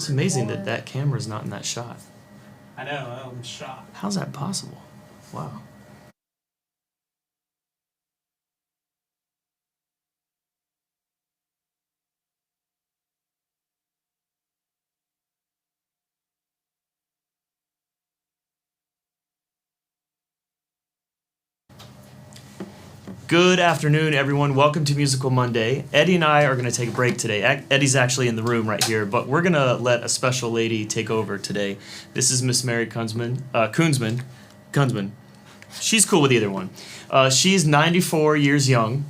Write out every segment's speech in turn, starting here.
It's amazing that that camera's not in that shot. I know, I'm shocked. How's that possible? Wow. Good afternoon, everyone. Welcome to Musical Monday. Eddie and I are going to take a break today. Eddie's actually in the room right here, but we're going to let a special lady take over today. This is Miss Mary Kunsman. She's cool with either one. She's 94 years young,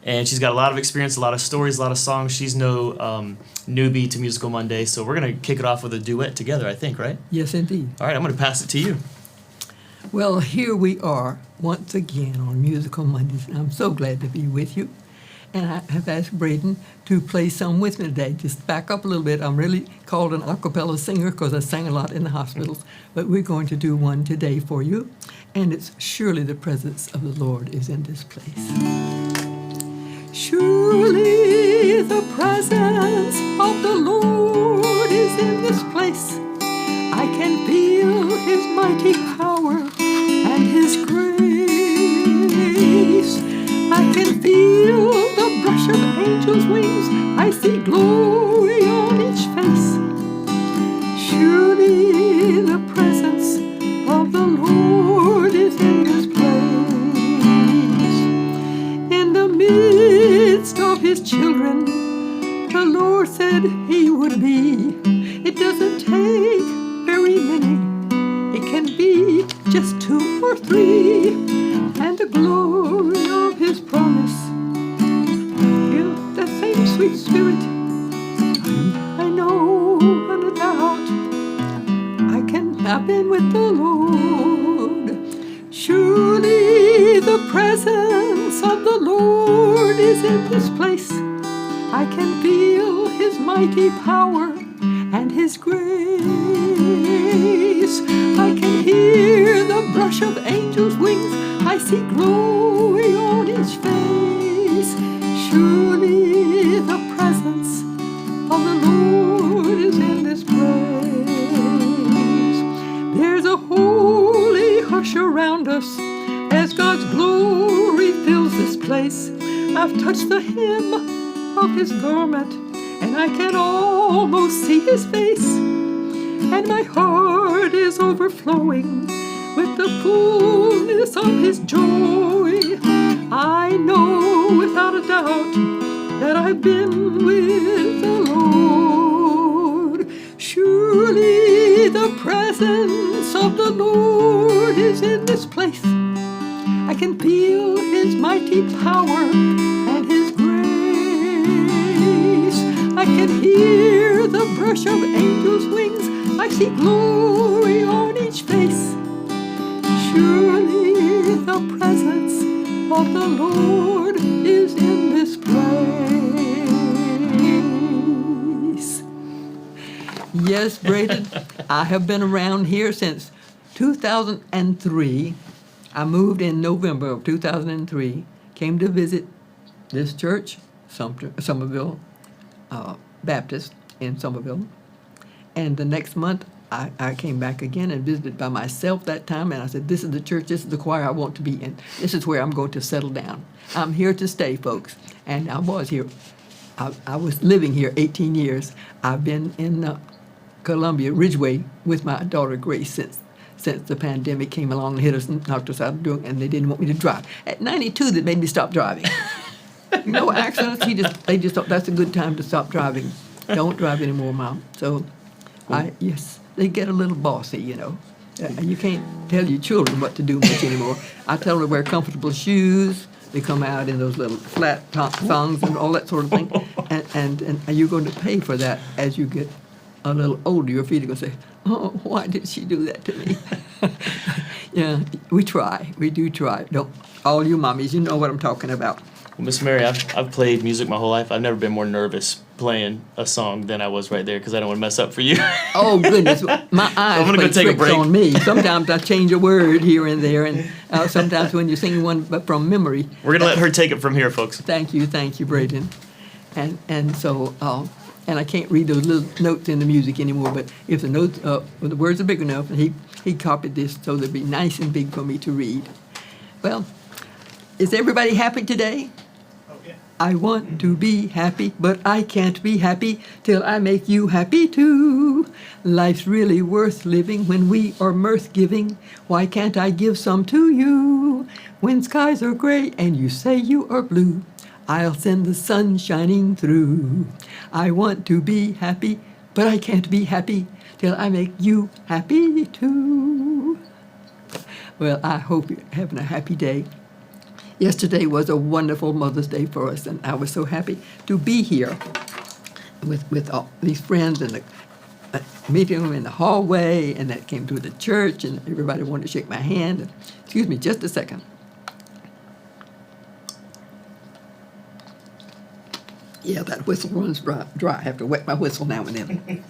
and she's got a lot of experience, a lot of stories, a lot of songs. She's no newbie to Musical Monday, so we're going to kick it off with a duet together, I think, right? Yes, indeed. All right, I'm going to pass it to you. Well, here we are once again on Musical Mondays. I'm so glad to be with you. And I have asked Braden to play some with me today. Just back up a little bit. I'm really called an a cappella singer because I sang a lot in the hospitals. But we're going to do one today for you. And it's Surely the Presence of the Lord is in this place. Surely the presence of the Lord is in this place. I can feel his mighty power and his grace. I can feel the brush of angels' wings. I see glory on each face. Surely the presence of the Lord is in this place. In the midst of his children, the Lord said he would be. It doesn't take very many. It can be just 2 or 3, and the glory of his promise. Feel that same sweet spirit. I know without a doubt I've been with the Lord. Surely the presence of the Lord is in this place. I can feel his mighty power and his grace. I can hear the brush of angels' wings. I see glory on each face. Surely the presence of the Lord is in this place. There's a holy hush around us as God's glory fills this place. I've touched the hem of his garment, and I can almost see his face. And my heart is overflowing with the fullness of his joy. I know without a doubt that I've been with the Lord. Surely the presence of the Lord is in this place. I can feel his mighty power and his grace. I can hear the brush of angels' wings. I see glory on each face. Surely the presence of the Lord is in this place. Yes, Braden, I have been around here since 2003. I moved in November of 2003, came to visit this church, Summerville Baptist in Summerville. And the next month, I came back again and visited by myself that time, and I said, this is the church, this is the choir I want to be in. This is where I'm going to settle down. I'm here to stay, folks. And I was here. I was living here 18 years. I've been in Columbia, Ridgeway, with my daughter Grace since the pandemic came along and hit us and knocked us out of doing, and they didn't want me to drive. At 92, that made me stop driving. No accidents. They just thought that's a good time to stop driving. Don't drive anymore, Mom. So, yes, they get a little bossy, you know. You can't tell your children what to do much anymore. I tell them to wear comfortable shoes. They come out in those little flat thongs and all that sort of thing. And you're going to pay for that as you get a little older. Your feet are going to say, oh, why did she do that to me? Yeah, we try. We do try. Don't, all you mommies, you know what I'm talking about. Well, Miss Mary, I've played music my whole life. I've never been more nervous playing a song than I was right there because I don't want to mess up for you. Oh, goodness. My eyes I'm play go take a tricks break. on me. Sometimes I change a word here and there, and sometimes when you're singing one but from memory. We're going to let her take it from here, folks. Thank you, Braden. And so and I can't read those little notes in the music anymore. But if the notes, the words are big enough, and he copied this so they'd be nice and big for me to read. Well, is everybody happy today? Oh, yeah. I want to be happy, but I can't be happy till I make you happy too. Life's really worth living when we are mirth giving. Why can't I give some to you? When skies are gray and you say you are blue, I'll send the sun shining through. I want to be happy, but I can't be happy till I make you happy too. Well, I hope you're having a happy day. Yesterday was a wonderful Mother's Day for us, and I was so happy to be here with all these friends and meeting them in the hallway, and that came through the church, and everybody wanted to shake my hand. And, excuse me, just a second. Yeah, that whistle runs dry. I have to wet my whistle now and then.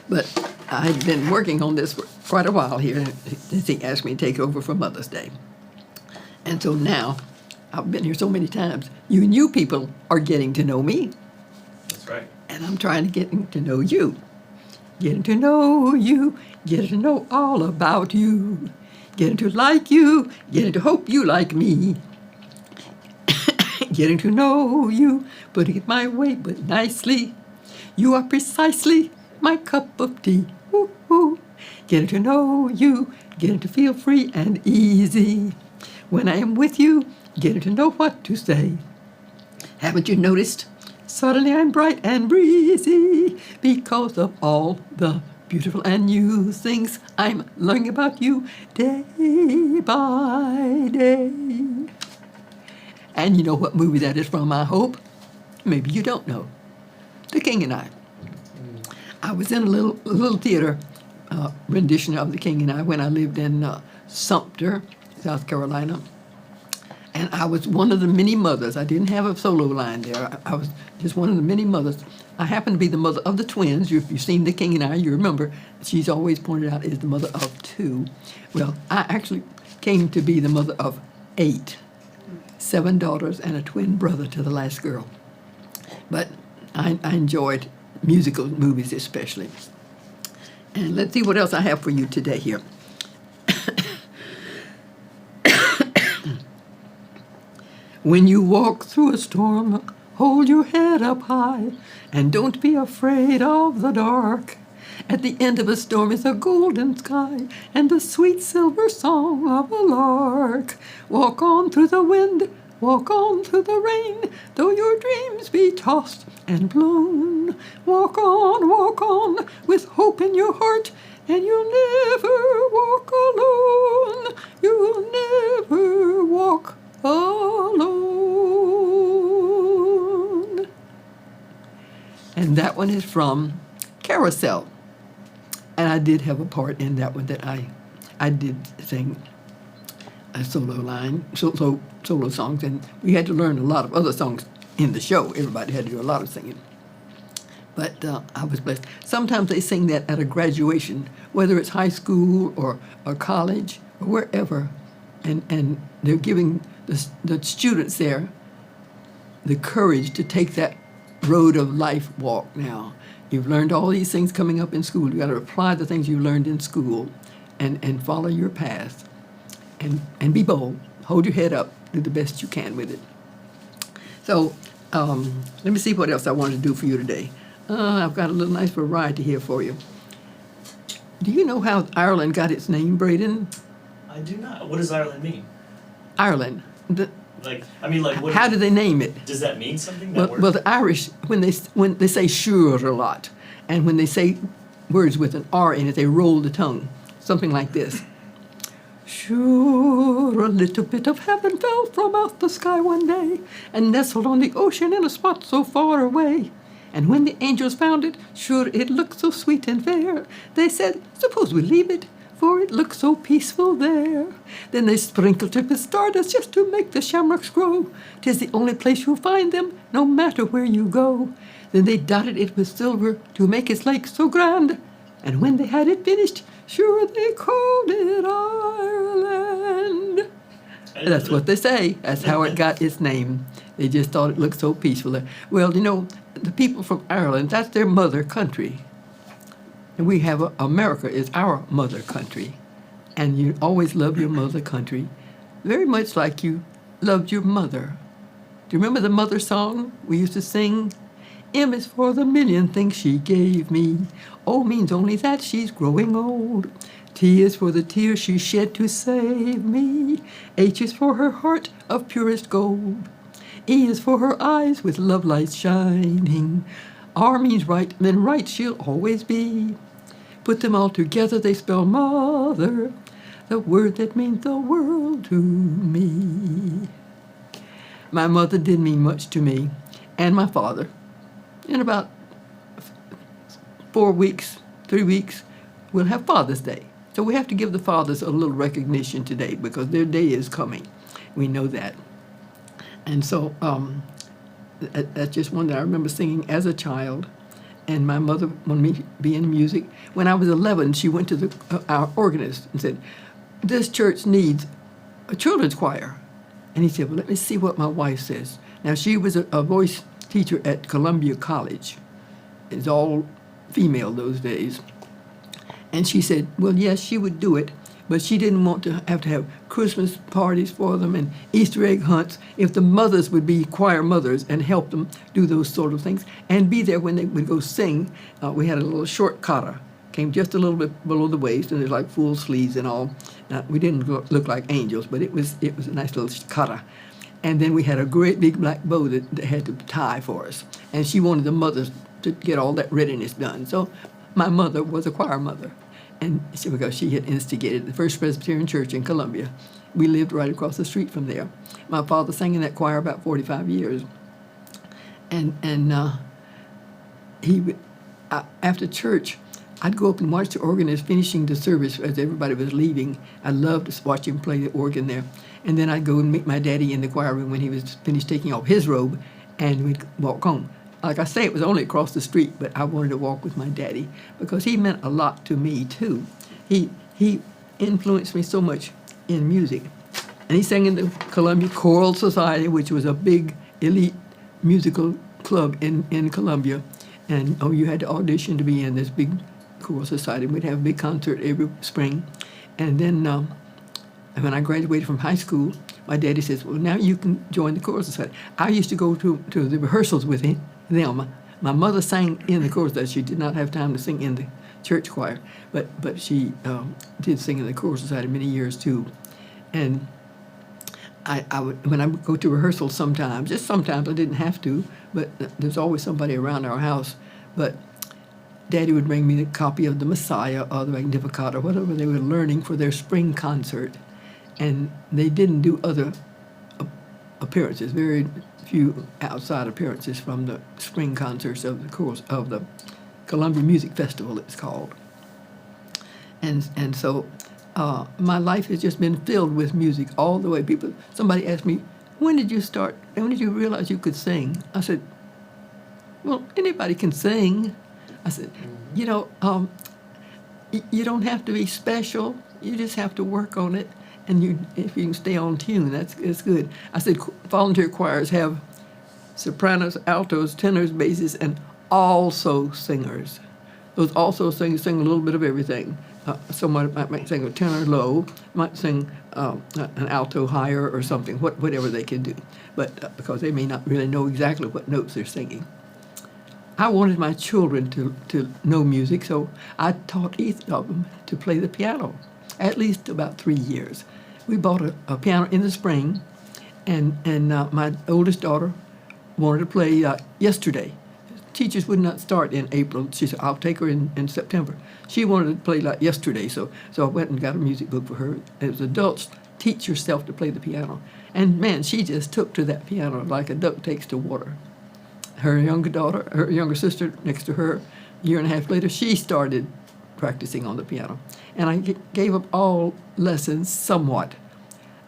But I've been working on this for quite a while here since he asked me to take over for Mother's Day. And so now, I've been here so many times, you new people are getting to know me. That's right. And I'm trying to get to know you. Getting to know you, getting to know all about you, getting to like you, getting to hope you like me. Getting to know you, putting it my way, but nicely. You are precisely my cup of tea. Ooh, ooh. Getting to know you, getting to feel free and easy. When I am with you, getting to know what to say. Haven't you noticed? Suddenly I'm bright and breezy because of all the beautiful and new things I'm learning about you day by day. And you know what movie that is from, I hope? Maybe you don't know. The King and I. I was in a little theater rendition of The King and I when I lived in Sumter, South Carolina. And I was one of the many mothers. I didn't have a solo line there. I was just one of the many mothers. I happened to be the mother of the twins. If you've seen The King and I, you remember she's always pointed out is the mother of two. Well, I actually came to be the mother of 8. 7 daughters and a twin brother to the last girl. But I enjoyed musical movies especially. And let's see what else I have for you today here. When you walk through a storm, hold your head up high and don't be afraid of the dark. At the end of a storm is a golden sky and the sweet silver song of a lark. Walk on through the wind, walk on through the rain, though your dreams be tossed and blown. Walk on, with hope in your heart, and you'll never walk alone. You'll never walk alone. And that one is from Carousel. And I did have a part in that one that I did sing a solo line, solo songs, and we had to learn a lot of other songs in the show. Everybody had to do a lot of singing. But I was blessed. Sometimes they sing that at a graduation, whether it's high school or college or wherever, and they're giving the students there the courage to take that road of life walk now. You've learned all these things coming up in school. You've got to apply the things you learned in school and follow your path and be bold. Hold your head up. Do the best you can with it. So let me see what else I wanted to do for you today. I've got a little nice variety here for you. Do you know how Ireland got its name, Braden? I do not. What does Ireland mean? Ireland. How do they name it? Does that mean something? Well, the Irish, when they say sure a lot, and when they say words with an R in it, they roll the tongue. Something like this. Sure, a little bit of heaven fell from out the sky one day, and nestled on the ocean in a spot so far away. And when the angels found it, sure it looked so sweet and fair, they said, suppose we leave it, for it looks so peaceful there. Then they sprinkled it with stardust just to make the shamrocks grow. 'Tis the only place you'll find them, no matter where you go. Then they dotted it with silver to make its lake so grand. And when they had it finished, sure they called it Ireland. That's what they say. That's how it got its name. They just thought it looked so peaceful there. Well, you know, the people from Ireland, that's their mother country. And we have America is our mother country. And you always love your mother country, very much like you loved your mother. Do you remember the mother song we used to sing? M is for the million things she gave me. O means only that she's growing old. T is for the tears she shed to save me. H is for her heart of purest gold. E is for her eyes with love lights shining. R means right, then right she'll always be. Put them all together, they spell mother, the word that means the world to me. My mother did mean much to me, and my father. In about 4 weeks, 3 weeks, we'll have Father's Day. So we have to give the fathers a little recognition today because their day is coming. We know that. And so that's just one that I remember singing as a child. And my mother wanted me to be in music. When I was 11, she went to our organist and said, this church needs a children's choir. And he said, well, let me see what my wife says. Now, she was a voice teacher at Columbia College. It's all female those days. And she said, well, yes, she would do it, but she didn't want to have Christmas parties for them and Easter egg hunts if the mothers would be choir mothers and help them do those sort of things and be there when they would go sing. We had a little short kara, came just a little bit below the waist, and it was like full sleeves and all. We didn't look like angels, but it was a nice little kara. And then we had a great big black bow that had to tie for us. And she wanted the mothers to get all that readiness done. So my mother was a choir mother. And because she had instigated the First Presbyterian Church in Columbia. We lived right across the street from there. My father sang in that choir about 45 years. And he would, after church, I'd go up and watch the organist finishing the service as everybody was leaving. I loved to watch him play the organ there. And then I'd go and meet my daddy in the choir room when he was finished taking off his robe, and we'd walk home. Like I say, it was only across the street, but I wanted to walk with my daddy because he meant a lot to me, too. He influenced me so much in music. And he sang in the Columbia Choral Society, which was a big elite musical club in Columbia. And, you had to audition to be in this big choral society. We'd have a big concert every spring. And then when I graduated from high school, my daddy says, well, now you can join the choral society. I used to go to the rehearsals with him. My mother sang in the chorus. That she did not have time to sing in the church choir, but she did sing in the choral society many years too. And I would, when I would go to rehearsal sometimes, just sometimes I didn't have to, but there's always somebody around our house. But Daddy would bring me a copy of the Messiah or the Magnificat or whatever they were learning for their spring concert, and they didn't do other appearances. Very few outside appearances from the spring concerts of the Columbia Music Festival, it's called. And so my life has just been filled with music all the way. Somebody asked me, when did you realize you could sing? I said, well, anybody can sing. I said, you don't have to be special. You just have to work on it. And if you can stay on tune, that's good. I said volunteer choirs have sopranos, altos, tenors, basses, and also singers. Those also sing a little bit of everything. Someone might sing a tenor low, might sing an alto higher or something, whatever they can do. But because they may not really know exactly what notes they're singing. I wanted my children to know music, so I taught each of them to play the piano, at least about 3 years. We bought a piano in the spring, and my oldest daughter wanted to play yesterday. Teachers would not start in April. She said, I'll take her in September. She wanted to play like yesterday, so I went and got a music book for her. It was adults, teach yourself to play the piano. And man, she just took to that piano like a duck takes to water. Her younger sister next to her, a year and a half later, she started practicing on the piano. And I gave up all lessons somewhat.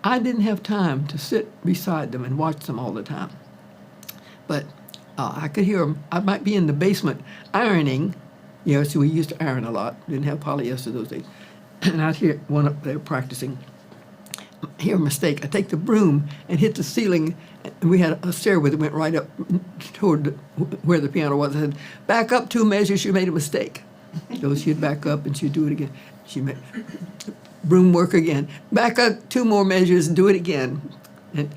I didn't have time to sit beside them and watch them all the time. But I could hear them. I might be in the basement ironing. So we used to iron a lot. Didn't have polyester those days. And I'd hear one up there practicing. hear a mistake. I take the broom and hit the ceiling, and we had a stairway that went right up toward where the piano was. I said, back up 2 measures, you made a mistake. So she'd back up and she'd do it again. She made broom work again. Back up 2 more measures and do it again. And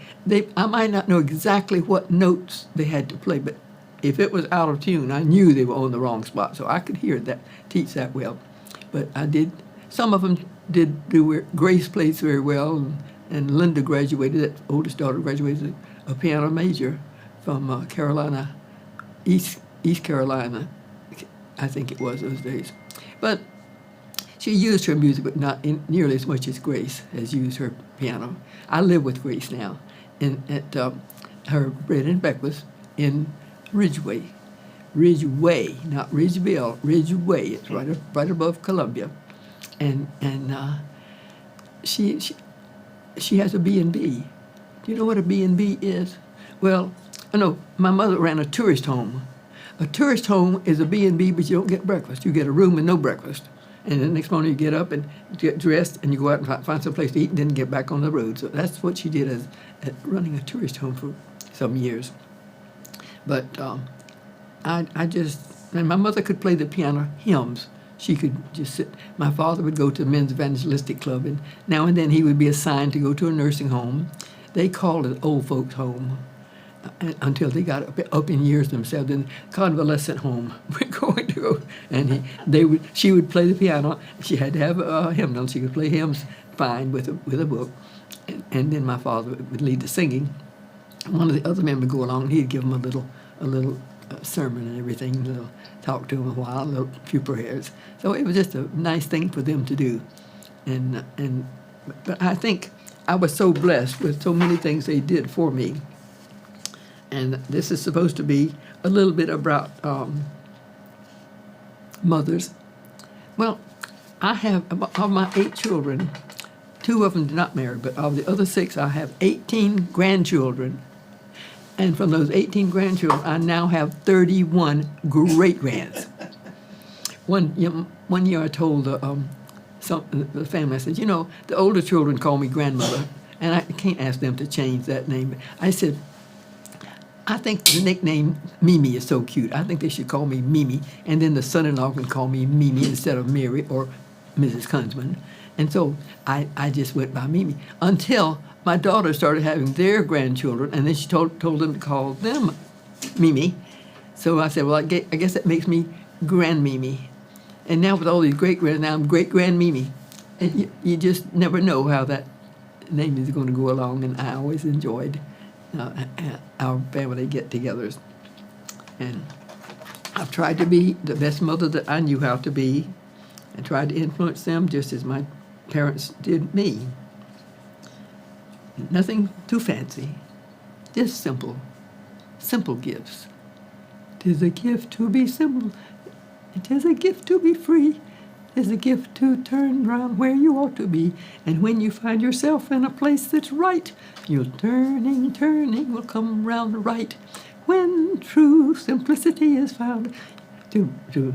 I might not know exactly what notes they had to play, but if it was out of tune, I knew they were on the wrong spot, so I could hear that, teach that well. But I did, some of them did do, Grace plays very well, and Linda graduated, that oldest daughter graduated a piano major from Carolina, East Carolina, I think it was those days. But she used her music, but not nearly as much as Grace has used her piano. I live with Grace now at her bread and breakfast in Ridgeway. Ridgeway, not Ridgeville, Ridgeway. It's right above Columbia. And she has a B&B. Do you know what a B&B is? Well, no, my mother ran a tourist home. A tourist home is a B&B, but you don't get breakfast. You get a room and no breakfast. And the next morning you get up and get dressed and you go out and find some place to eat and then get back on the road. So that's what she did as running a tourist home for some years. But and my mother could play the piano hymns. She could just sit. My father would go to the Men's Evangelistic Club, and now and then he would be assigned to go to a nursing home. They called it old folks' home until they got up in years themselves. Then convalescent home. We're going to go, and she would play the piano. She had to have a hymnal. She could play hymns fine with a book, and then my father would lead the singing. One of the other men would go along, and he'd give them a little sermon and everything, talk to them a while, a few prayers. So it was just a nice thing for them to do. But I think I was so blessed with so many things they did for me. And this is supposed to be a little bit about mothers. Well, I have, of my 8 children, 2 of them did not marry, but of the other 6, I have 18 grandchildren. And from those 18 grandchildren, I now have 31 great-grands. One year I told the family, I said, the older children call me grandmother, and I can't ask them to change that name. I said, I think the nickname Mimi is so cute. I think they should call me Mimi, and then the son-in-law can call me Mimi instead of Mary or Mrs. Kunsman. And so I just went by Mimi until my daughter started having their grandchildren, and then she told them to call them Mimi. So I said, well, I guess that makes me Grand Mimi. And now with all these great-grands, now I'm Great-Grand Mimi. And you just never know how that name is going to go along, and I always enjoyed our family get-togethers. And I've tried to be the best mother that I knew how to be, and tried to influence them just as my parents did me. Nothing too fancy, just simple gifts. 'Tis a gift to be simple, it is a gift to be free, 'tis a gift to turn round where you ought to be, and when you find yourself in a place that's right, you'll turning will come round right. When true simplicity is found, there's a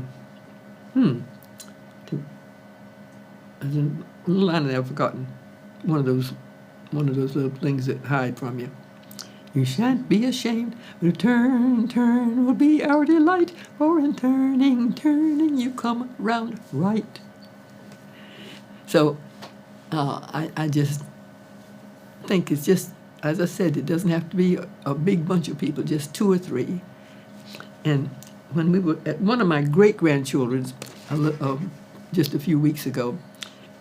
little line that I've forgotten. One of those little things that hide from you. You shan't be ashamed, but turn will be our delight, for in turning you come round right. So I just think it's just, as I said, it doesn't have to be a big bunch of people, just 2 or 3. And when we were at one of my great-grandchildren's just a few weeks ago,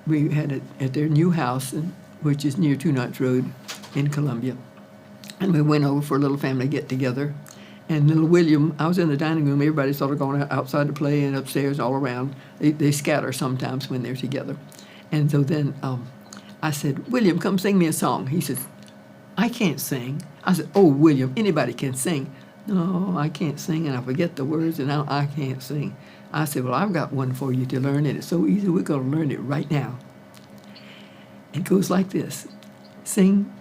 we had it at their new house, which is near Two Knots Road in Columbia. And we went over for a little family get-together. And little William, I was in the dining room, everybody's sort of going outside to play and upstairs all around. They scatter sometimes when they're together. And so then I said, William, come sing me a song. He says, I can't sing. I said, oh, William, anybody can sing. No, I can't sing, and I forget the words, and I can't sing. I said, well, I've got one for you to learn, and it's so easy, we're going to learn it right now. It goes like this. Sing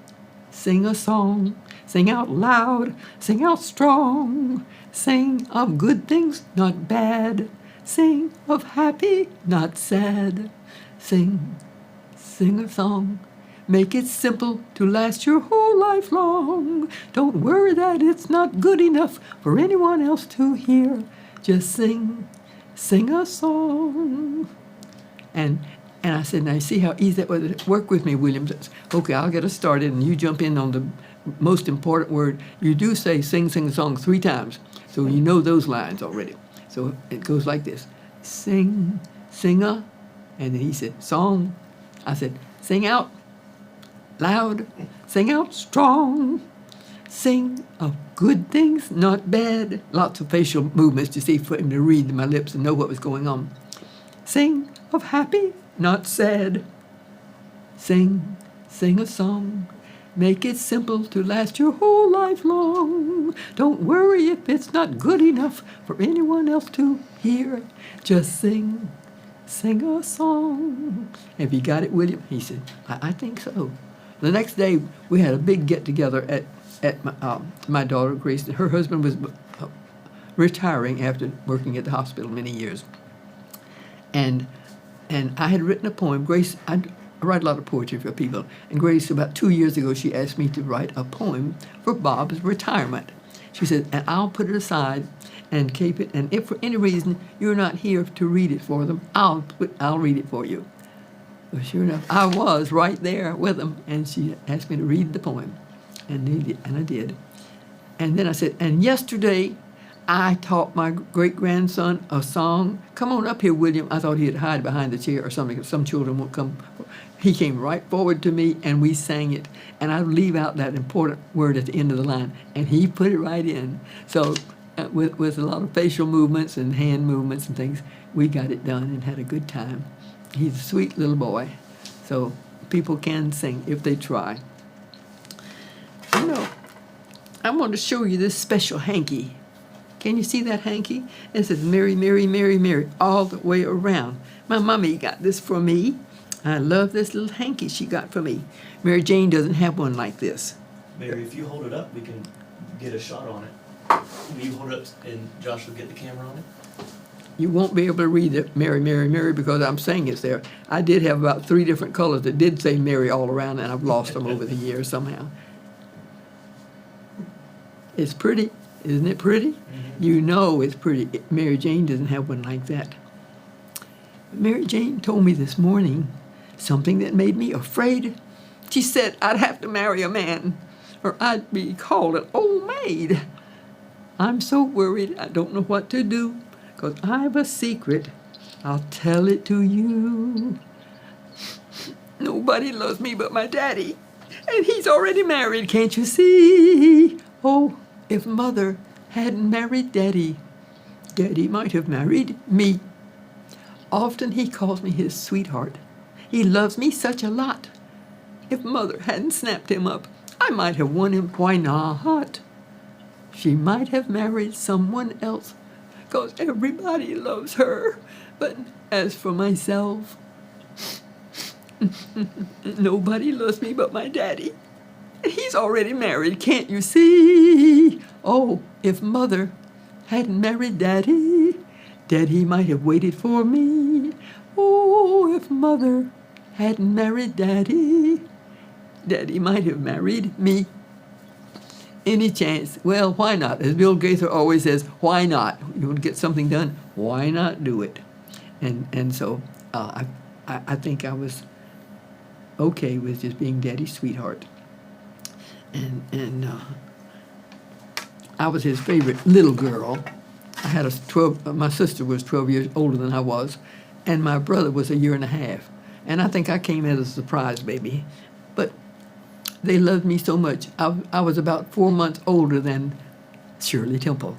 a song, sing out loud, sing out strong. Sing of good things, not bad. Sing of happy, not sad. Sing a song, Make it simple to last your whole life long. Don't worry that it's not good enough for anyone else to hear. Just sing a song. And I said, now you see how easy that was? Work with me, William. Okay, I'll get us started, and you jump in on the most important word. You do say sing a song 3 times, so you know those lines already. So it goes like this. Sing a, and then he said, song. I said, sing out loud, sing out strong. Sing of good things, not bad. Lots of facial movements to see for him to read my lips and know what was going on. Sing of happy, not sad. Sing a song. Make it simple to last your whole life long. Don't worry if it's not good enough for anyone else to hear. Just sing a song. Have you got it, William? He said, I think so. The next day, we had a big get-together at my daughter, Grace. Her husband was retiring after working at the hospital many years. And I had written a poem. Grace, I write a lot of poetry for people. And Grace, about 2 years ago, she asked me to write a poem for Bob's retirement. She said, and I'll put it aside and keep it. And if for any reason you're not here to read it for them, I'll read it for you. Well, sure enough, I was right there with them, and she asked me to read the poem, and I did. And then I said, and yesterday I taught my great-grandson a song. Come on up here, William. I thought he'd hide behind the chair or something, because some children won't come. He came right forward to me, and we sang it. And I leave out that important word at the end of the line, and he put it right in. So with a lot of facial movements and hand movements and things, we got it done and had a good time. He's a sweet little boy. So people can sing if they try. You know, I want to show you this special hanky. Can you see that hanky? It says Mary, Mary, Mary, Mary, all the way around. My mommy got this for me. I love this little hanky she got for me. Mary Jane doesn't have one like this. Mary, if you hold it up, we can get a shot on it. Will you hold it up and Josh will get the camera on it? You won't be able to read it, Mary, Mary, Mary, because I'm saying it's there. I did have about 3 different colors that did say Mary all around, and I've lost them over the years somehow. It's pretty. Isn't it pretty? Mm-hmm. You know it's pretty. Mary Jane doesn't have one like that. Mary Jane told me this morning something that made me afraid. She said I'd have to marry a man, or I'd be called an old maid. I'm so worried I don't know what to do, because I've a secret. I'll tell it to you. Nobody loves me but my daddy, and he's already married, can't you see? Oh, if Mother hadn't married Daddy, Daddy might have married me. Often he calls me his sweetheart. He loves me such a lot. If Mother hadn't snapped him up, I might have won him. Why not? She might have married someone else, 'cause everybody loves her. But as for myself, nobody loves me but my daddy. He's already married, can't you see? Oh, if Mother hadn't married Daddy, Daddy might have waited for me. Oh, if Mother hadn't married Daddy, Daddy might have married me. Any chance? Well, why not? As Bill Gaither always says, why not? You want to get something done? Why not do it? And so I think I was okay with just being Daddy's sweetheart. And I was his favorite little girl. I had my sister was 12 years older than I was, and my brother was a year and a half. And I think I came as a surprise baby. But they loved me so much. I was about 4 months older than Shirley Temple.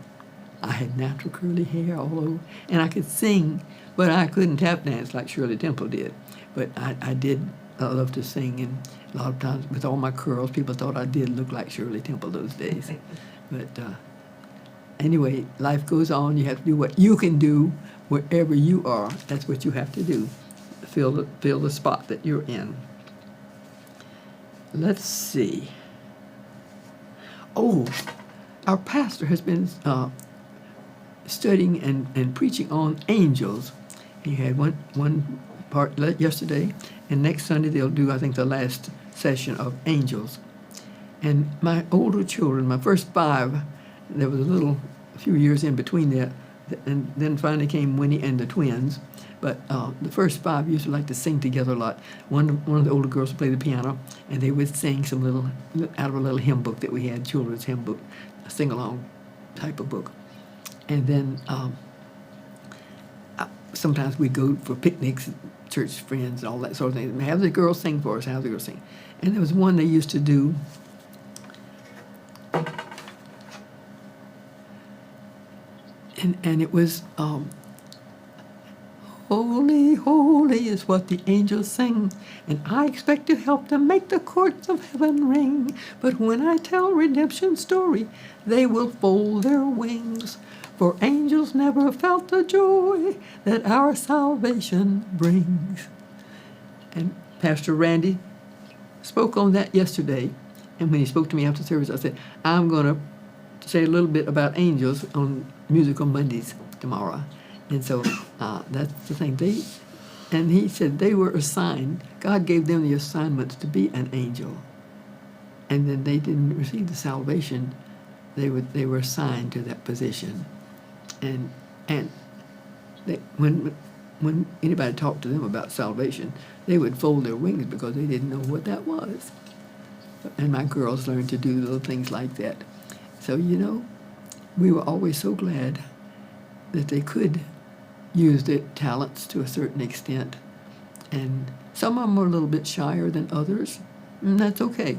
I had natural curly hair all over, and I could sing, but I couldn't tap dance like Shirley Temple did. But I did love to sing, and a lot of times with all my curls, people thought I did look like Shirley Temple those days. But anyway, life goes on. You have to do what you can do wherever you are. That's what you have to do. Fill the spot that you're in. Let's see. Oh, our pastor has been studying and preaching on angels. He had one part yesterday, and next Sunday they'll do, I think, the last session of Angels. And my older children, my first 5, there was a few years in between that, and then finally came Winnie and the twins. But the first 5 used to like to sing together a lot. One of the older girls would play the piano, and they would sing some out of a little hymn book that we had, children's hymn book, a sing-along type of book. And then sometimes we'd go for picnics, church friends, and all that sort of thing. Have the girls sing for us, have the girls sing. And there was one they used to do. And it was, holy, holy is what the angels sing, and I expect to help them make the courts of heaven ring. But when I tell redemption's story, they will fold their wings, for angels never felt the joy that our salvation brings. And Pastor Randy spoke on that yesterday, and when he spoke to me after service, I said, I'm going to say a little bit about angels on Musical Mondays tomorrow. And so that's the thing. And he said they were assigned, God gave them the assignments to be an angel. And then they didn't receive the salvation. They were assigned to that position. And when anybody talked to them about salvation, they would fold their wings because they didn't know what that was. And my girls learned to do little things like that. So, we were always so glad that they could use their talents to a certain extent. And some of them are a little bit shyer than others, and that's okay.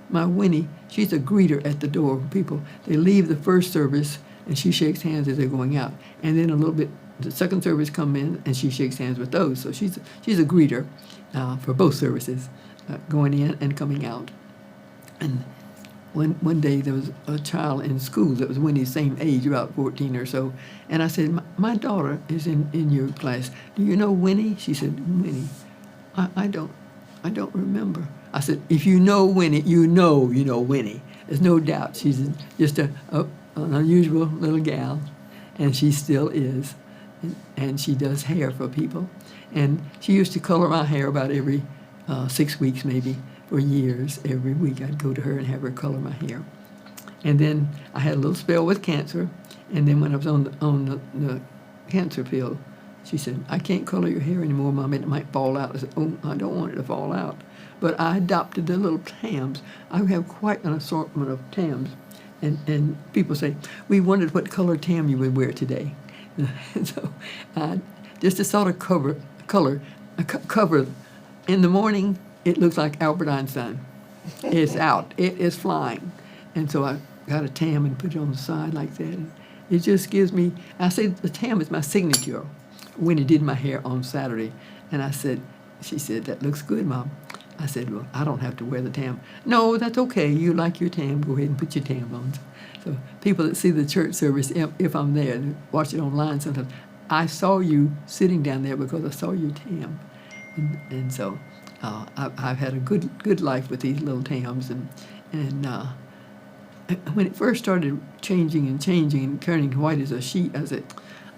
My Winnie, she's a greeter at the door when people, they leave the first service and she shakes hands as they're going out. And then a little bit, the second service come in and she shakes hands with those. So she's a greeter for both services, going in and coming out. And one day there was a child in school that was Winnie's same age, about 14 or so, and I said, my daughter is in your class. Do you know Winnie? She said, Winnie, I don't remember. I said, if you know Winnie, you know Winnie. There's no doubt she's just an unusual little gal, and she still is, and she does hair for people. And she used to color my hair about every 6 weeks maybe. For years, every week I'd go to her and have her color my hair. And then I had a little spell with cancer, and then when I was on the cancer pill, she said, I can't color your hair anymore, Mom, it might fall out. I said, oh, I don't want it to fall out. But I adopted the little tams. I have quite an assortment of tams. And people say, we wondered what color tam you would wear today. And so just to sort of cover in the morning, it looks like Albert Einstein. It's out. It is flying. And so I got a tam and put it on the side like that. And it just gives me, I say the tam is my signature. Winnie did my hair on Saturday. And she said, that looks good, Mom. I said, well, I don't have to wear the tam. No, that's okay. You like your tam, go ahead and put your tam on. So people that see the church service, if I'm there, and watch it online sometimes, I saw you sitting down there because I saw your tam. And so I've had a good life with these little tams, and when it first started changing and turning white as a sheet, I said,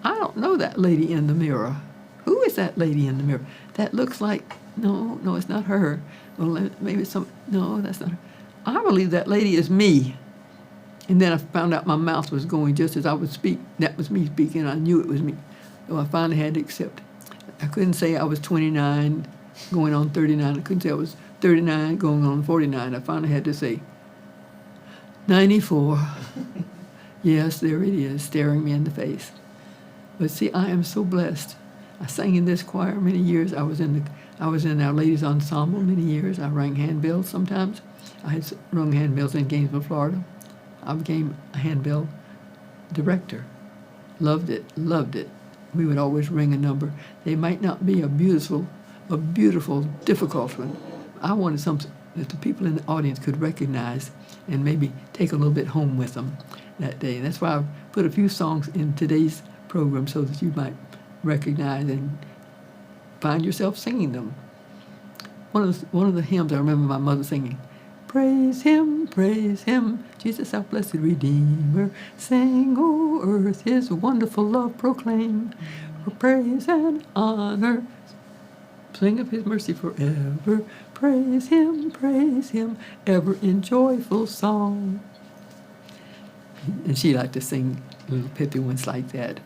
I don't know that lady in the mirror. Who is that lady in the mirror? That looks like, no, it's not her. Well, maybe no, that's not her. I believe that lady is me. And then I found out my mouth was going just as I would speak. That was me speaking. I knew it was me. So I finally had to accept it. I couldn't say I was 29, going on 39. I couldn't say I was 39, going on 49. I finally had to say 94. Yes, there it is, staring me in the face. But see, I am so blessed. I sang in this choir many years. I was in Our Ladies Ensemble many years. I rang handbells sometimes. I had rung handbells in Gainesville, Florida. I became a handbell director. Loved it. We would always ring a number. They might not be a beautiful, difficult one. I wanted something that the people in the audience could recognize and maybe take a little bit home with them that day. That's why I put a few songs in today's program so that you might recognize and find yourself singing them. One of the hymns I remember my mother singing, praise him, Jesus our blessed Redeemer, sing, O earth, his wonderful love proclaim, for praise and honor. Sing of his mercy forever. Praise him, ever in joyful song. And she liked to sing little pithy ones like that.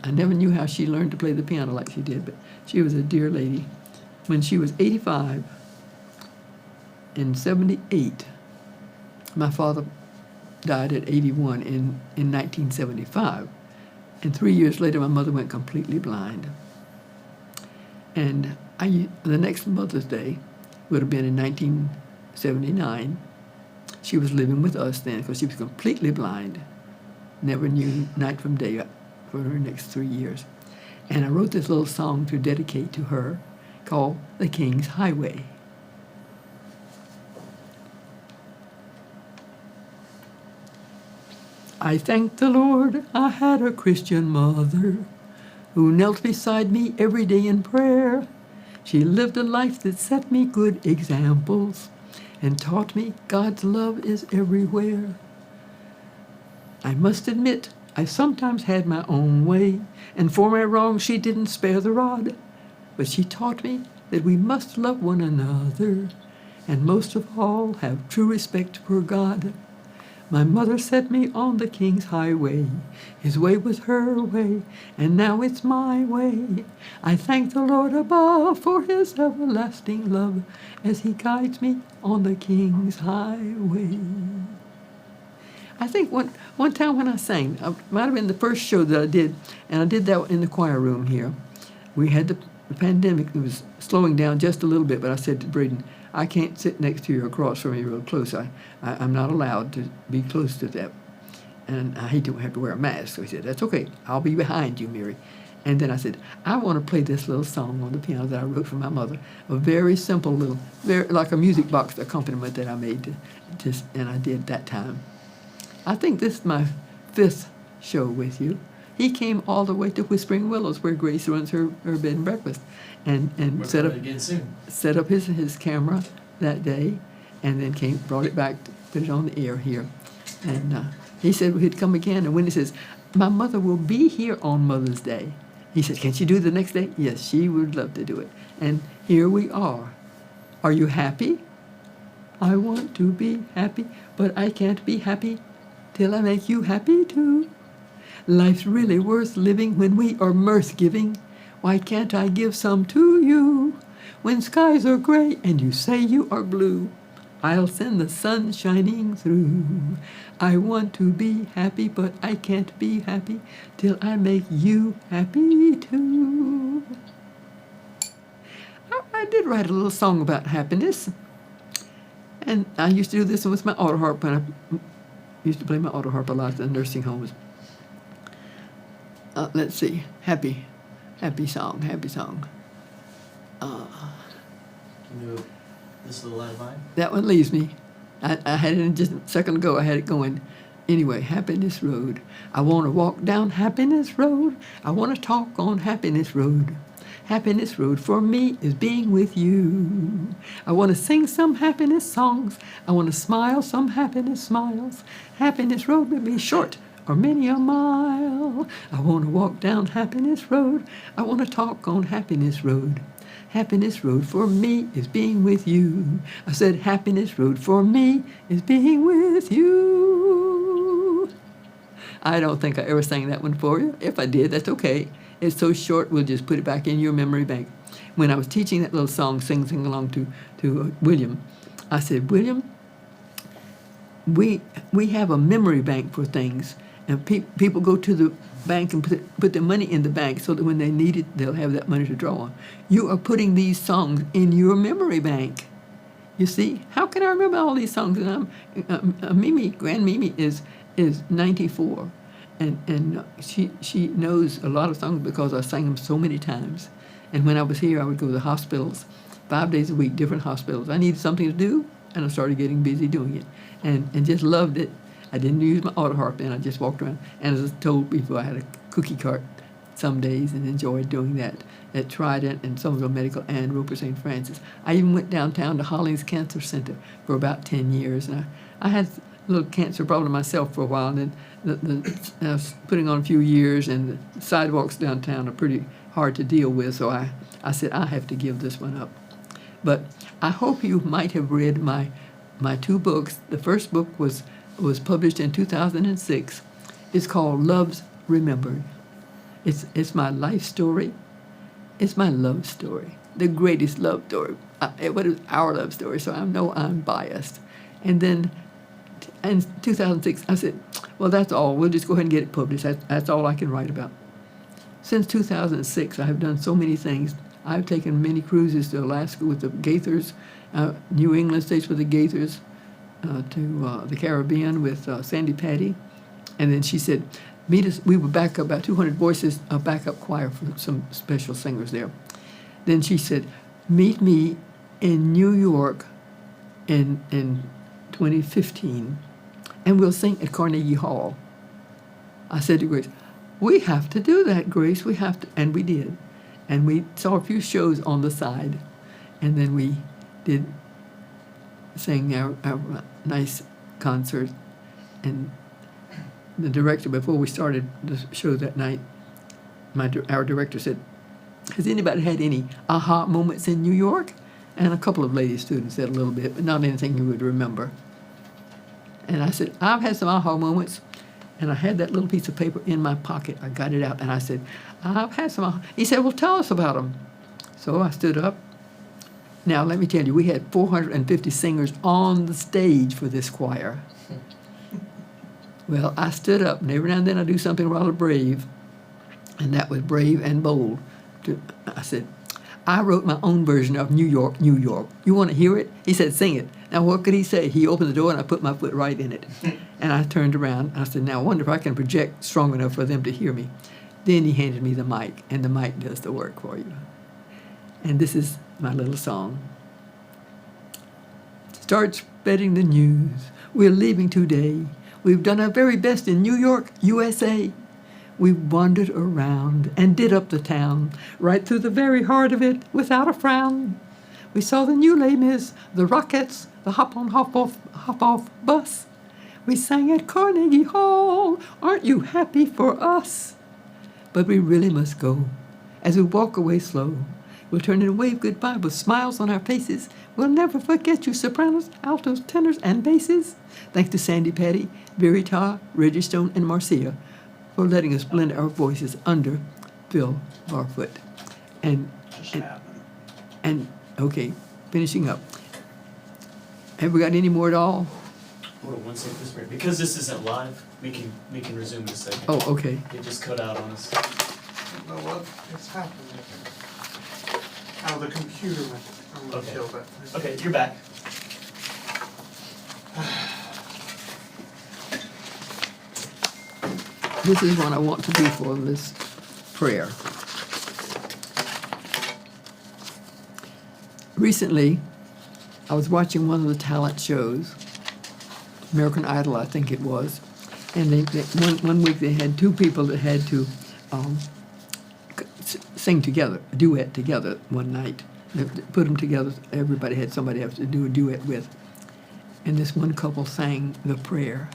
I never knew how she learned to play the piano like she did, but she was a dear lady. When she was 85, in 78, my father died at 81 in 1975. And 3 years later, my mother went completely blind. And the next Mother's Day would have been in 1979. She was living with us then because she was completely blind. Never knew night from day for her next 3 years. And I wrote this little song to dedicate to her called The King's Highway. I thank the Lord I had a Christian mother who knelt beside me every day in prayer. She lived a life that set me good examples and taught me God's love is everywhere. I must admit, I sometimes had my own way, and for my wrongs she didn't spare the rod. But she taught me that we must love one another, and most of all have true respect for God. My mother set me on the King's highway. His way was her way, and now it's my way. I thank the Lord above for his everlasting love as he guides me on the King's highway. I think one time when I sang, it might have been the first show that I did, and I did that in the choir room here. We had the pandemic. It was slowing down just a little bit, but I said to Braden, I can't sit next to you or across from you real close. I'm not allowed to be close to that. And I hate to have to wear a mask. So he said, that's okay. I'll be behind you, Mary. And then I said, I want to play this little song on the piano that I wrote for my mother. A very simple little, very like a music box accompaniment that I made. And I did that time. I think this is my 5th show with you. He came all the way to Whispering Willows, where Grace runs her bed and breakfast, and set up his camera that day, and then brought it back, put it on the air here, and he said he'd come again. And when he says, "My mother will be here on Mother's Day," he said, "Can't you do it the next day?" Yes, she would love to do it. And here we are. Are you happy? I want to be happy, but I can't be happy till I make you happy too. Life's really worth living when we are mirth-giving. Why can't I give some to you? When skies are gray and you say you are blue, I'll send the sun shining through. I want to be happy, but I can't be happy till I make you happy too. I did write a little song about happiness. And I used to do this with my auto harp when I used to play my auto harp a lot at the nursing homes. Let's see, happy song. Can you do this little line? That one leaves me. I had it just a second ago. I had it going. Anyway, Happiness Road. I want to walk down Happiness Road. I want to talk on Happiness Road. Happiness Road for me is being with you. I want to sing some happiness songs. I want to smile some happiness smiles. Happiness Road may be short or many a mile. I want to walk down Happiness Road. I want to talk on Happiness Road. Happiness Road for me is being with you. I said Happiness Road for me is being with you. I don't think I ever sang that one for you. If I did, that's okay. It's so short, we'll just put it back in your memory bank. When I was teaching that little song, sing along to William, I said, William, we have a memory bank for things. And people go to the bank and put their money in the bank so that when they need it, they'll have that money to draw on. You are putting these songs in your memory bank. You see, how can I remember all these songs? And Grand Mimi is 94, and she knows a lot of songs because I sang them so many times. And when I was here, I would go to the hospitals 5 days a week, different hospitals. I needed something to do, and I started getting busy doing it, and just loved it. I didn't use my auto harp then. I just walked around. And as I told people, I had a cookie cart some days and enjoyed doing that at Trident and Summerville Medical and Roper St. Francis. I even went downtown to Hollings Cancer Center for about 10 years. And I had a little cancer problem myself for a while. And then I was putting on a few years, and the sidewalks downtown are pretty hard to deal with, so I said, I have to give this one up. But I hope you might have read my two books. The first book was published in 2006. It's called Love's Remembered. It's my life story. It's my love story, the greatest love story. It was our love story, so I know I'm biased. And then in 2006, I said, well, that's all. We'll just go ahead and get it published. That's all I can write about. Since 2006, I have done so many things. I've taken many cruises to Alaska with the Gaithers, New England states with the Gaithers, to the Caribbean with Sandy Patty. And then she said, meet us. We were back up about 200 voices, a backup choir for some special singers there. Then she said, meet me in New York in 2015, and we'll sing at Carnegie Hall. I said to Grace, we have to do that, Grace. We have to. And we did. And we saw a few shows on the side. And then we did sing our nice concert. And the director, before we started the show that night, our director said, has anybody had any aha moments in New York? And a couple of lady students said a little bit, but not anything you would remember. And I said, I've had some aha moments. And I had that little piece of paper in my pocket. I got it out, and I said, I've had some aha. He said, well, tell us about them. So I stood up. Now, let me tell you, we had 450 singers on the stage for this choir. Well, I stood up, and every now and then I do something rather brave, and that was brave and bold. I said, I wrote my own version of New York, New York. You want to hear it? He said, sing it. Now, what could he say? He opened the door, and I put my foot right in it. And I turned around, and I said, now, I wonder if I can project strong enough for them to hear me. Then he handed me the mic, and the mic does the work for you. And this is my little song. Start spreading the news. We're leaving today. We've done our very best in New York, USA. We wandered around and did up the town, right through the very heart of it, without a frown. We saw the new Les Mis, the Rockettes, the hop-on, hop-off bus. We sang at Carnegie Hall. Aren't you happy for us? But we really must go. As we walk away slow, we'll turn and wave goodbye with smiles on our faces. We'll never forget you sopranos, altos, tenors, and basses. Thanks to Sandy Patty, Verita, Reggie Stone, and Marcia for letting us blend our voices under Phil Barfoot. And okay, finishing up. Have we got any more at all? Hold on one second, Miss Mary. Because this isn't live, we can resume in a second. Oh, okay. It just cut out on us. I don't know what is happening. Oh, the computer went. I'm gonna Okay. kill that. Okay, you're back. This is what I want to do for this prayer. Recently, I was watching one of the talent shows, American Idol, I think it was, and one week they had two people that had to sing together, a duet together one night. They put them together. Everybody had somebody have to do a duet with. And this one couple sang the prayer.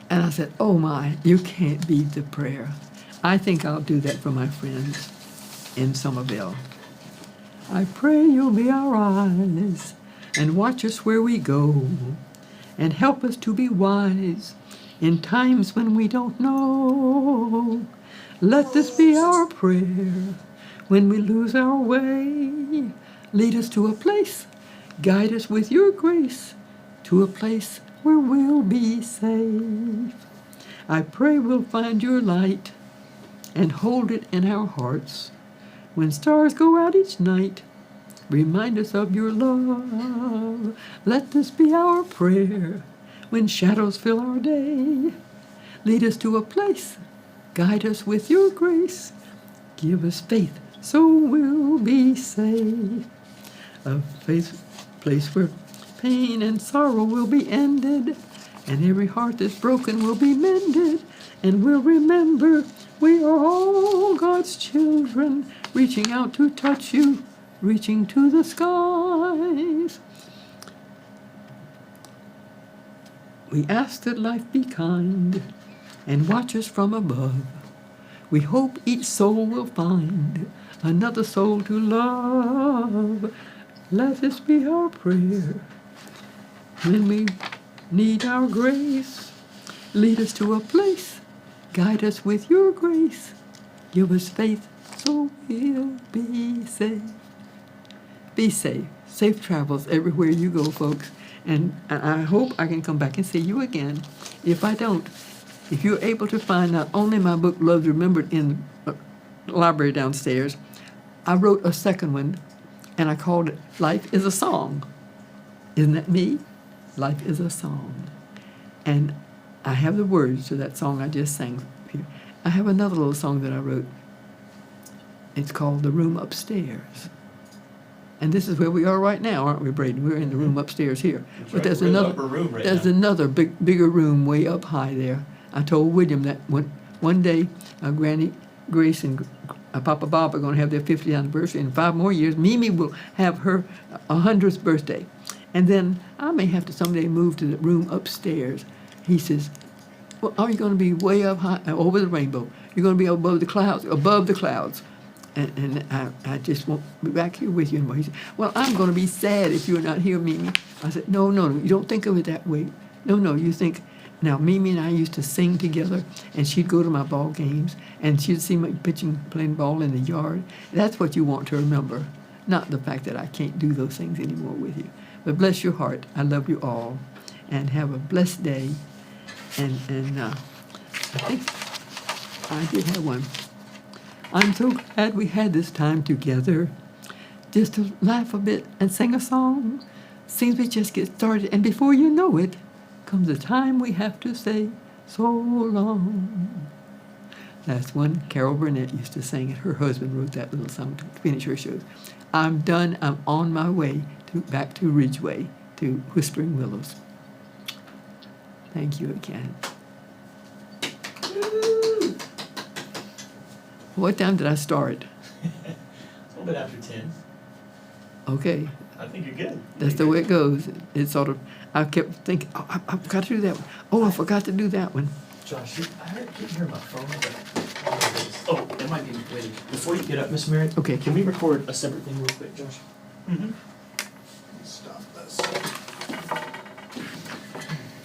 And I said, oh my, you can't beat the prayer. I think I'll do that for my friends in Summerville. I pray you'll be our eyes and watch us where we go and help us to be wise in times when we don't know. Let this be our prayer when we lose our way. Lead us to a place, guide us with your grace to a place where we'll be safe. I pray we'll find your light and hold it in our hearts. When stars go out each night, remind us of your love. Let this be our prayer when shadows fill our day. Lead us to a place, guide us with your grace. Give us faith so we'll be safe. A place where pain and sorrow will be ended, and every heart that's broken will be mended, and we'll remember we are all God's children, reaching out to touch you, reaching to the skies. We ask that life be kind and watch us from above. We hope each soul will find another soul to love. Let this be our prayer. When we need our grace, lead us to a place. Guide us with your grace. Give us faith so we'll be safe. Be safe. Safe travels everywhere you go, folks. And I hope I can come back and see you again. If I don't, if you're able to find not only my book, Love's Remembered, in the library downstairs, I wrote a second one, and I called it Life is a Song. Isn't that me? Life is a song. And I have the words to that song I just sang. I have another little song that I wrote. It's called The Room Upstairs. And this is where we are right now, aren't we, Braden? We're in the room upstairs here. That's But right. there's We're in the another, upper room right there's now. another bigger room way up high there. I told William that one day, Granny Grace and Papa Bob are going to have their 50th anniversary. In 5 more years, Mimi will have her 100th birthday. And then I may have to someday move to the room upstairs. He says, well, are you going to be way up high, over the rainbow? You're going to be above the clouds, above the clouds. And I just won't be back here with you anymore. He said, well, I'm going to be sad if you're not here, Mimi. I said, no, you don't think of it that way. No, you think, now, Mimi and I used to sing together, and she'd go to my ball games, and she'd see me playing ball in the yard. That's what you want to remember, not the fact that I can't do those things anymore with you. But bless your heart. I love you all, and have a blessed day. And I think I did have one. I'm so glad we had this time together, just to laugh a bit and sing a song. Seems we just get started, and before you know it, comes the time we have to say so long. That's one Carol Burnett used to sing it. Her husband wrote that little song to finish her shows. I'm done. I'm on my way back to Ridgeway, to Whispering Willows. Thank you again. What time did I start? A little bit after 10. Okay, I think you're good. that's the way it goes. It's sort of, I kept thinking, oh, I've got to do that one. Oh, I forgot to do that one. Josh, I didn't hear my phone, but oh, that might be waiting. Before you get up, Miss Mary, Okay. can we record a separate thing real quick, Josh? Mm-hmm. Stop this.